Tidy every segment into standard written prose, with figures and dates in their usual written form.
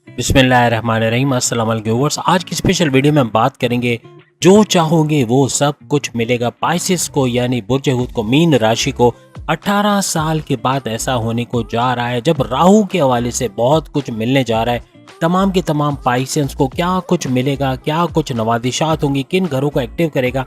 बिस्मिल्लाहिर्रहमानिर्रहीम। अस्सलाम वालेकुम व्यूअर्स। आज की स्पेशल वीडियो में हम बात करेंगे जो चाहोगे वो सब कुछ मिलेगा पाइसेस को, यानी बुर्ज हूत को, मीन राशि को 18 साल के बाद ऐसा होने को जा रहा है जब राहु के हवाले से बहुत कुछ मिलने जा रहा है। तमाम के तमाम पाइसेंस को क्या कुछ मिलेगा, क्या कुछ नवादिशात होंगी, किन घरों को एक्टिव करेगा,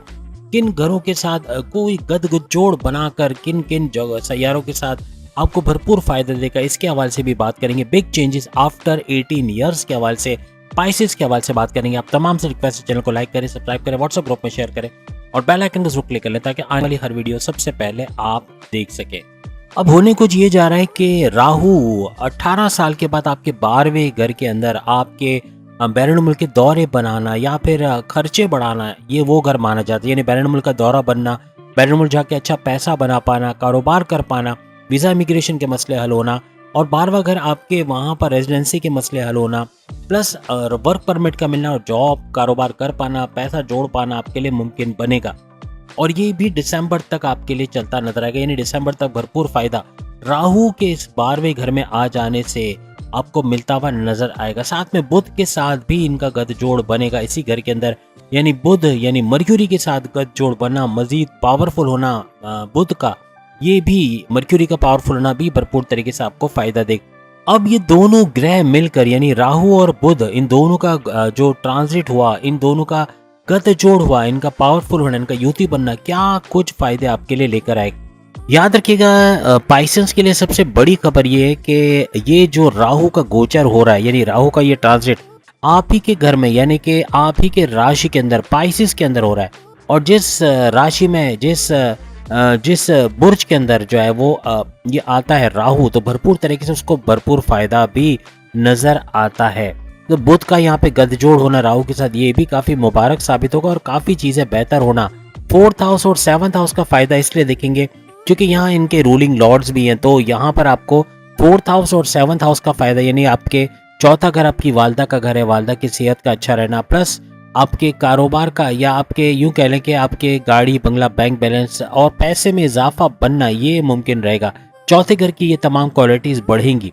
किन घरों के साथ कोई गदगजोड़ बनाकर किन किन जगह सैयारों के साथ आपको भरपूर फायदा देगा, इसके हवाले से भी बात करेंगे। बिग चेंजेस आफ्टर 18 ईयर्स के हवाले से, पाइसेस के हवाले से बात करेंगे। आप तमाम से रिक्वेस्ट है चैनल को लाइक करें, सब्सक्राइब करें, व्हाट्सएप ग्रुप में शेयर करें और बेल आइकन को जरूर क्लिक कर लें ताकि आने वाली हर वीडियो सबसे पहले आप देख सकें। अब होने कुछ ये जा रहा है कि राहु 18 साल के बाद आपके 12वें घर के अंदर आपके बैरून मुल्क के दौरे बनाना या फिर खर्चे बढ़ाना, ये वो घर माना जाता है। यानी बैरून मुल्क का दौरा बनना, बैरून मुल्क जाके अच्छा पैसा बना पाना, कारोबार कर पाना, वीज़ा इमिग्रेशन के मसले हल होना और 12वां घर आपके वहाँ पर रेजिडेंसी के मसले हल होना, प्लस वर्क परमिट का मिलना और जॉब कारोबार कर पाना, पैसा जोड़ पाना आपके लिए मुमकिन बनेगा। और ये भी दिसंबर तक आपके लिए चलता नजर आएगा। यानी दिसंबर तक भरपूर फायदा राहु के इस 12वें घर में आ जाने से आपको मिलता हुआ नजर आएगा। साथ में बुध के साथ भी इनका गठजोड़ बनेगा इसी घर के अंदर। यानी बुध यानी मर्क्यूरी के साथ गठजोड़ बनना, मजीद पावरफुल होना बुध का, ये भी मर्क्यूरी का पावरफुल होना भी भरपूर तरीके से आपको फायदा देगा। अब ये दोनों ग्रह मिलकर यानी राहु और बुध, इन दोनों का जो ट्रांजिट हुआ, इन दोनों का गठजोड़ हुआ, इनका पावरफुल होना, इनका युति बनना क्या कुछ फायदे आपके लिए लेकर आएगा। याद रखिएगा पाइसेंस के लिए सबसे बड़ी खबर ये है कि ये जो राहु का गोचर हो रहा है, यानी राहु का ये ट्रांजिट आप ही के घर में यानी कि आप ही के राशि के अंदर पाइसेस के अंदर हो रहा है। और जिस राशि में जिस बुर्ज के अंदर जो है वो ये आता है राहु, तो भरपूर तरीके से उसको भरपूर फायदा भी नजर आता है। तो बुध का यहाँ पे गठजोड़ होना राहु के साथ, ये भी काफी मुबारक साबित होगा और काफी चीजें बेहतर होना। 4th हाउस और 7th हाउस का फायदा इसलिए देखेंगे क्योंकि यहाँ इनके रूलिंग लॉर्ड्स भी हैं, तो यहाँ पर आपको 4th हाउस और 7th हाउस का फायदा, यानी आपके चौथा घर आपकी वालदा का घर है, वालदा की सेहत का अच्छा रहना, प्लस आपके कारोबार का या आपके यूं कह लें कि आपके गाड़ी बंगला बैंक बैलेंस और पैसे में इजाफा बनना, ये मुमकिन रहेगा। चौथे घर की ये तमाम क्वालिटीज बढ़ेंगी।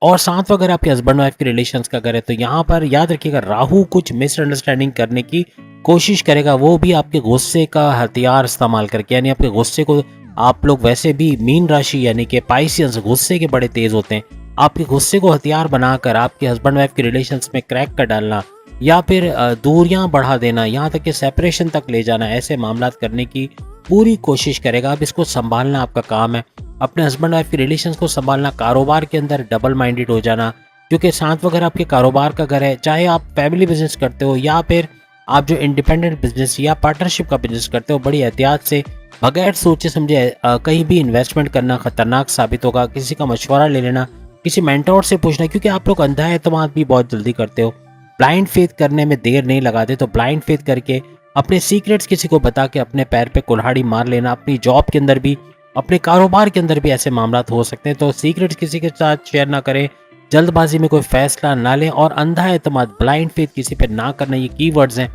और 7वां घर आपके हस्बैंड वाइफ के रिलेशंस का घर है, तो यहाँ पर याद रखिएगा राहु कुछ मिसअंडरस्टैंडिंग करने की कोशिश करेगा, वो भी आपके गुस्से का हथियार इस्तेमाल करके। यानी आपके गुस्से को, आप लोग वैसे भी मीन राशि यानी कि पाइसियंस गुस्से के बड़े तेज होते हैं, आपके गुस्से को हथियार बनाकर आपके हस्बैंड वाइफ के रिलेशंस में क्रैक कर डालना या फिर दूरियां बढ़ा देना, यहाँ तक कि सेपरेशन तक ले जाना, ऐसे मामलात करने की पूरी कोशिश करेगा। अब इसको संभालना आपका काम है, अपने हस्बैंड वाइफ के रिलेशंस को संभालना, कारोबार के अंदर डबल माइंडेड हो जाना, क्योंकि 7वां घर आपके कारोबार का घर है। चाहे आप फैमिली बिजनेस करते हो या फिर आप जो इंडिपेंडेंट बिजनेस या पार्टनरशिप का बिजनेस करते हो, बड़ी एहतियात से बगैर सोचे समझे कहीं भी इन्वेस्टमेंट करना खतरनाक साबित होगा। किसी का मशवरा ले लेना, किसी मेंटोर से पूछना, क्योंकि आप लोग अंधा एतमाद भी बहुत जल्दी करते हो, ब्लाइंड फेथ करने में देर नहीं लगाते। तो ब्लाइंड फेथ करके अपने सीक्रेट्स किसी को बता के अपने पैर पे कुल्हाड़ी मार लेना। अपनी जॉब के अंदर भी, अपने कारोबार के अंदर भी ऐसे मामला हो सकते हैं। तो सीक्रेट्स किसी के साथ शेयर ना करें, जल्दबाजी में कोई फैसला ना लें और अंधा एतमाद, ब्लाइंड फेथ किसी पे ना करना, ये कीवर्ड्स हैं,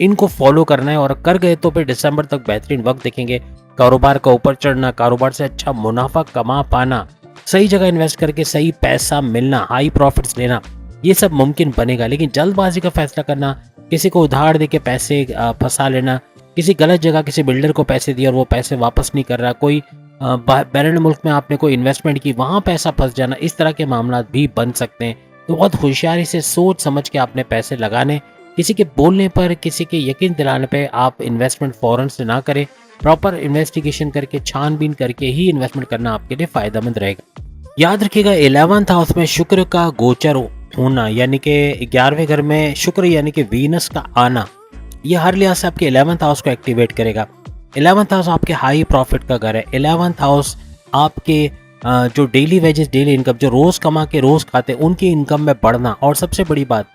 इनको फॉलो करना है। और कर गए तो फिर दिसंबर तक बेहतरीन वक्त देखेंगे। कारोबार का ऊपर चढ़ना, कारोबार से अच्छा मुनाफा कमा पाना, सही जगह इन्वेस्ट करके सही पैसा मिलना, हाई प्रॉफिट्स लेना, ये सब मुमकिन बनेगा। लेकिन जल्दबाजी का फैसला करना, किसी को उधार दे के पैसे फंसा लेना, किसी गलत जगह किसी बिल्डर को पैसे दिए और वो पैसे वापस नहीं कर रहा, कोई बैरून मुल्क में आपने कोई इन्वेस्टमेंट की, वहाँ पैसा फंस जाना, इस तरह के मामला भी बन सकते हैं। तो बहुत होशियारी से सोच समझ के आपने पैसे लगाने, किसी के बोलने पर, किसी के यकीन दिलाने पे आप इन्वेस्टमेंट फौरन से ना करें। प्रॉपर इन्वेस्टिगेशन करके, छानबीन करके ही इन्वेस्टमेंट करना आपके लिए फायदेमंद रहेगा। याद रखिएगा 11th हाउस में शुक्र का गोचर होना, यानी कि 11वें घर में शुक्र यानी कि वीनस का आना, ये हर लिहाज से आपके 11th हाउस को एक्टिवेट करेगा। 11th हाउस आपके हाई प्रॉफिट का घर है। 11th हाउस आपके जो डेली वेजेस, डेली इनकम, जो रोज कमा के रोज खाते, उनकी इनकम में बढ़ना। और सबसे बड़ी बात,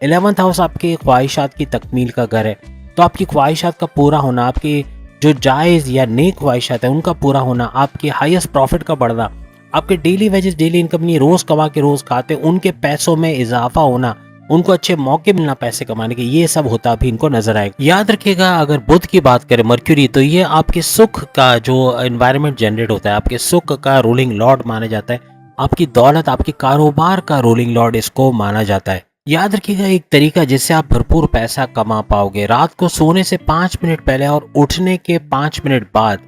11th हाउस आपके ख्वाहिशात की तकमील का घर है। तो आपकी ख्वाहिशात का पूरा होना, आपकी जो जायज़ या नेक ख्वाहिशात है उनका पूरा होना, आपकी हाईएस्ट प्रॉफिट का बढ़ना, आपके डेली वेजेस, डेली इनकम नहीं, रोज कमा के रोज खाते, उनके पैसों में इजाफा होना, उनको अच्छे मौके मिलना पैसे कमाने के, ये सब होता भी इनको नजर आएगा। याद रखिएगा अगर बुध की बात करें, मर्क्यूरी, तो ये आपके सुख का जो एनवायरनमेंट जनरेट होता है, आपके सुख का रूलिंग लॉर्ड माना जाता है, आपकी दौलत, आपके कारोबार का रूलिंग लॉर्ड इसको माना जाता है। याद रखिएगा एक तरीका जिससे आप भरपूर पैसा कमा पाओगे। रात को सोने से 5 मिनट पहले और उठने के 5 मिनट बाद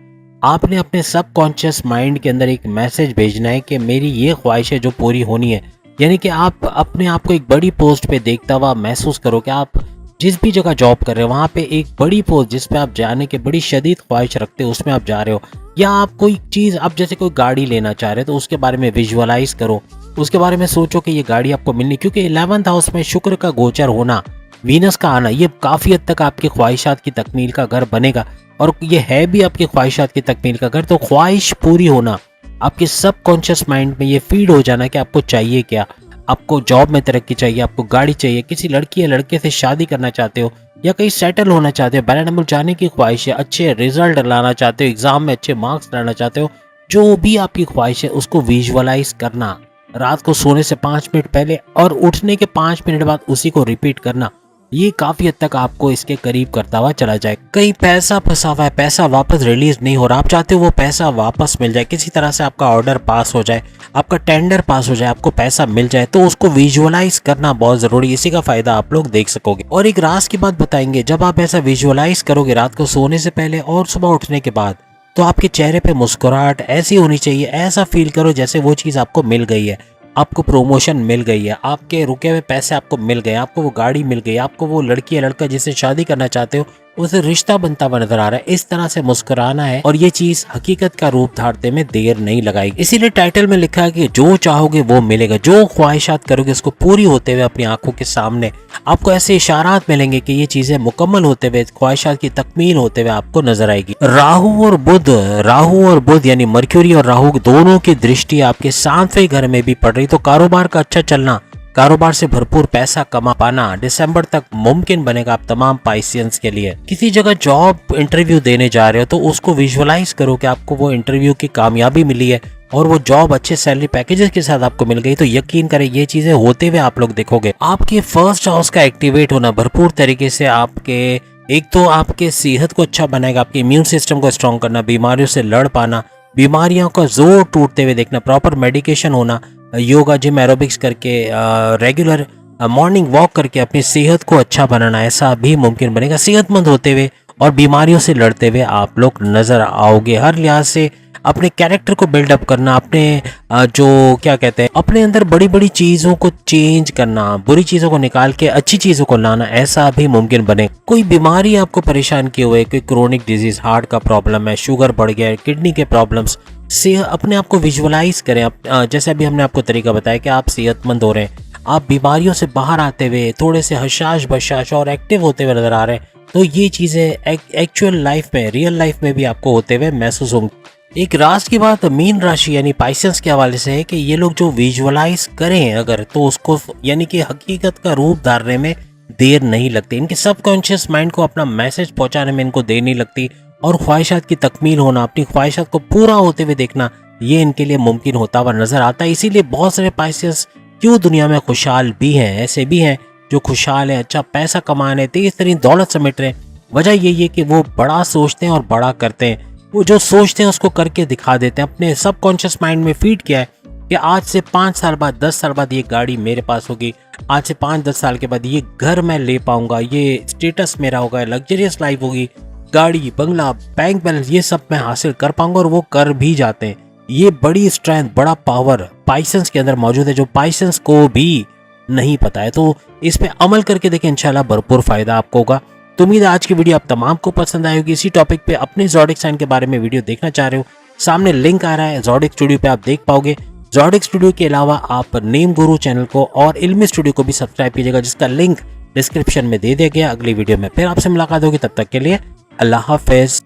आपने अपने सबकॉन्शियस माइंड के अंदर एक मैसेज भेजना है कि मेरी ये ख्वाहिश है जो पूरी होनी है। यानी कि आप अपने आप को एक बड़ी पोस्ट पे देखता हुआ महसूस करो कि आप जिस भी जगह जॉब कर रहे हो वहाँ पे एक बड़ी पोस्ट जिस पे आप जाने की बड़ी शदीद ख्वाहिश रखते हो उसमें आप जा रहे हो। या आप कोई चीज़, आप जैसे कोई गाड़ी लेना चाह रहे हो तो उसके बारे में विजुअलाइज करो, उसके बारे में सोचो कि ये गाड़ी आपको मिलनी, क्योंकि 11th हाउस में शुक्र का गोचर होना, वीनस का आना, ये काफ़ी हद तक आपकी ख्वाहिशात की तकमील का घर बनेगा। और ये है भी आपकी ख्वाहिशात की तकमील का घर। तो ख्वाहिश पूरी होना, आपके सबकॉन्शियस माइंड में ये फीड हो जाना कि आपको चाहिए क्या। आपको जॉब में तरक्की चाहिए, आपको गाड़ी चाहिए, किसी लड़की या लड़के से शादी करना चाहते हो, या कहीं सेटल होना चाहते हो, बैरन मुल्क जाने की ख्वाहिश है, अच्छे रिजल्ट लाना चाहते हो, एग्जाम में अच्छे मार्क्स लाना चाहते हो, जो भी आपकी ख्वाहिश है उसको विजुअलाइज करना रात को सोने से 5 मिनट पहले और उठने के 5 मिनट बाद उसी को रिपीट करना। ये काफी हद तक आपको इसके करीब करता हुआ चला जाए। कहीं पैसा फंसा हुआ है, पैसा वापस रिलीज नहीं हो रहा, आप चाहते हो वो पैसा वापस मिल जाए, किसी तरह से आपका ऑर्डर पास हो जाए, आपका टेंडर पास हो जाए, आपको पैसा मिल जाए, तो उसको विजुअलाइज करना बहुत जरूरी है। इसी का फायदा आप लोग देख सकोगे। और एक राज की बात बताएंगे, जब आप ऐसा विजुअलाइज करोगे रात को सोने से पहले और सुबह उठने के बाद, तो आपके चेहरे पे मुस्कुराहट ऐसी होनी चाहिए, ऐसा फील करो जैसे वो चीज़ आपको मिल गई है, आपको प्रमोशन मिल गई है, आपके रुके हुए पैसे आपको मिल गए, आपको वो गाड़ी मिल गई, आपको वो लड़की या लड़का जिससे शादी करना चाहते हो उसे रिश्ता बनता हुआ नजर आ रहा है। इस तरह से मुस्कुराना है और ये चीज हकीकत का रूप धारते में देर नहीं लगाएगी। इसीलिए टाइटल में लिखा है कि जो चाहोगे वो मिलेगा, जो ख्वाहिशात करोगे उसको पूरी होते हुए अपनी आंखों के सामने आपको ऐसे इशारात मिलेंगे कि ये चीजें मुकम्मल होते हुए, ख्वाहिशात की तकमील होते हुए आपको नजर आएगी। राहु और बुध यानी मर्क्यूरी और राहु दोनों की दृष्टि आपके 7वें घर में भी पड़ रही, तो कारोबार का अच्छा चलना, कारोबार से भरपूर पैसा कमा पाना दिसंबर तक मुमकिन बनेगा आप तमाम पाइसियंस के लिए। किसी जगह जॉब इंटरव्यू देने जा रहे हो तो उसको विजुअलाइज करो कि आपको वो इंटरव्यू की कामयाबी मिली है और वो जॉब अच्छे सैलरी पैकेजेस के साथ आपको मिल गई, तो यकीन करें ये चीजें होते हुए आप लोग देखोगे। आपके फर्स्ट हाउस का एक्टिवेट होना भरपूर तरीके से आपके, एक तो आपके सेहत को अच्छा बनाएगा, आपके इम्यून सिस्टम को स्ट्रॉन्ग करना, बीमारियों से लड़ पाना, बीमारियों का जोर टूटते हुए देखना, प्रॉपर मेडिकेशन होना, योगा जिम एरोबिक्स करके, रेगुलर मॉर्निंग वॉक करके अपनी सेहत को अच्छा बनाना, ऐसा भी मुमकिन बनेगा। सेहतमंद होते हुए और बीमारियों से लड़ते हुए आप लोग नजर आओगे। हर लिहाज से अपने कैरेक्टर को बिल्डअप करना, अपने जो क्या कहते हैं, अपने अंदर बड़ी बड़ी चीजों को चेंज करना, बुरी चीजों को निकाल के अच्छी चीजों को लाना, ऐसा भी मुमकिन बने। कोई बीमारी आपको परेशान किए हुए, कोई क्रोनिक डिजीज, हार्ट का प्रॉब्लम है, शुगर बढ़ गया है, किडनी के प्रॉब्लम्स से अपने आप को विजुअलाइज करें। जैसे अभी हमने आपको तरीका बताया कि आप सेहतमंद हो रहे हैं, आप बीमारियों से बाहर आते हुए थोड़े से हशाश बशाश और एक्टिव होते हुए नजर आ रहे हैं, तो ये चीजें एक्चुअल लाइफ में, रियल लाइफ में भी आपको होते हुए महसूस होंगी। एक राज की बात मीन राशि यानी पाइसेंस के हवाले से है कि ये लोग जो विजुअलाइज करें अगर, तो उसको यानी कि हकीकत का रूप धारने में देर नहीं लगती। इनके सबकॉन्शियस माइंड को अपना मैसेज पहुंचाने में इनको देर नहीं लगती, और ख्वाहिशात की तकमील होना, अपनी ख्वाहिशात को पूरा होते हुए देखना, ये इनके लिए मुमकिन होता हुआ नजर आता है। इसीलिए बहुत सारे पाइसेंस क्यों दुनिया में खुशहाल भी हैं, ऐसे भी हैं जो खुशहाल है, अच्छा पैसा कमा रहे, तेज तरीन दौलत समेट रहे। वजह यही है कि वो बड़ा सोचते हैं और बड़ा करते हैं। वो जो सोचते हैं उसको करके दिखा देते हैं। अपने सबकॉन्शियस माइंड में फीड किया है कि आज से 5 साल बाद, 10 साल बाद ये गाड़ी मेरे पास होगी, आज से 5-10 साल के बाद ये घर मैं ले पाऊंगा, ये स्टेटस मेरा होगा, लग्जरियस लाइफ होगी, गाड़ी, बंगला, बैंक बैलेंस, ये सब मैं हासिल कर पाऊंगा, और वो कर भी जाते हैं। ये बड़ी स्ट्रेंथ, बड़ा पावर पाइसेंस के अंदर मौजूद है जो पाइसेंस को भी नहीं पता है। तो इस पे अमल करके देखें, इंशाल्लाह भरपूर फायदा आपको होगा। तो उम्मीद है आज की वीडियो आप तमाम को पसंद आई होगी। इसी टॉपिक पे अपने ज़ोडिक साइन के बारे में वीडियो देखना चाह रहे हो, सामने लिंक आ रहा है ज़ोडिक स्टूडियो पे, आप देख पाओगे। ज़ोडिक स्टूडियो के अलावा आप नेम गुरु चैनल को और इल्मी स्टूडियो को भी सब्सक्राइब कीजिएगा, जिसका लिंक डिस्क्रिप्शन में दे दिया गया। अगली वीडियो में फिर आपसे मुलाकात होगी, तब तक के लिए अल्लाह हाफिज।